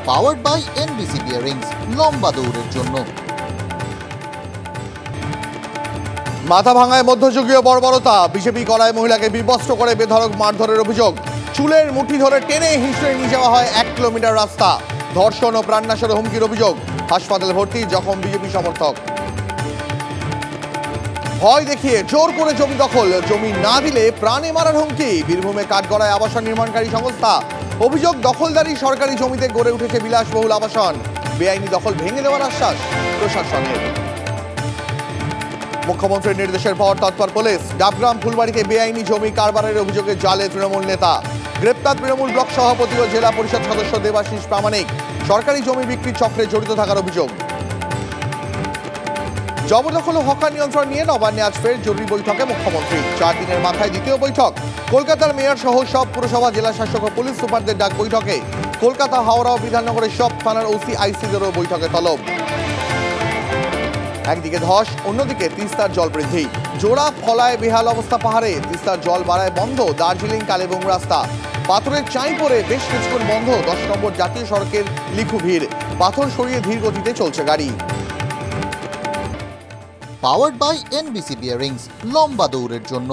Powered by NBC bearings, লম্বা দৌড়ের জন্য। মাথা ভাঙায় মধ্যযুগীয় বর্বরতা, বিজেপি করায় মহিলাকে বিবস্ত্র করে বেধড়ক মারধরের অভিযোগ। চুলের মুঠি ধরে টেনে হিঁচড়ে নিয়ে যাওয়া হয় 1 কিলোমিটার রাস্তা। ধর্ষণ ও প্রাণনাশের হুমকির অভিযোগ। হাসপাতালে ভর্তি জখম বিজেপি সমর্থক। ভয় দেখিয়ে জোর করে জমি দখল, জমি না দিলে প্রাণে মারার হুমকি। বীরভূমে কাঠগড়ায় আবাসন নির্মাণকারী সংস্থা। অভিযোগ, দখলদারি সরকারি জমিতে গড়ে উঠেছে বিলাসবহুল আবাসন। বেআইনি দখল ভেঙে দেওয়ার আশ্বাস প্রশাসনের। মুখ্যমন্ত্রীর নির্দেশের পর তৎপর পুলিশ। ডাবগ্রাম ফুলবাড়িতে বেআইনি জমি কারবারের অভিযোগে জালে তৃণমূল নেতা। গ্রেপ্তার তৃণমূল ব্লক সভাপতি ও জেলা পরিষদ সদস্য দেবাশিস প্রামাণিক। সরকারি জমি বিক্রির চক্রে জড়িত থাকার অভিযোগ। জবরদখল ও হকার নিয়ন্ত্রণ নিয়ে নবান্নে আজ ফের জরুরি বৈঠকে মুখ্যমন্ত্রী। 4 দিনের মাথায় দ্বিতীয় বৈঠক। কলকাতার মেয়র সহ সব পুরসভা, জেলা শাসক ও পুলিশ সুপারদের ডাক বৈঠকে। কলকাতা, হাওড়া ও বিধাননগরের সব থানার ওসি, আইসিদেরও বৈঠকে তলব। একদিকে ধস, অন্যদিকে তিস্তার জল বৃদ্ধি। জোড়া ফলায় বেহাল অবস্থা পাহাড়ে। তিস্তার জল বাড়ায় বন্ধ দার্জিলিং কালেবুং রাস্তা। পাথরের চাই পড়ে বেশ কিছুক্ষণ বন্ধ 10 নম্বর জাতীয় সড়কের লিখু ভিড়। পাথর সরিয়ে ধীর গতিতে চলছে গাড়ি। পাওয়ার্ড বাই এনবিসি বিয়ারিংস, লম্বা দৌড়ের জন্য।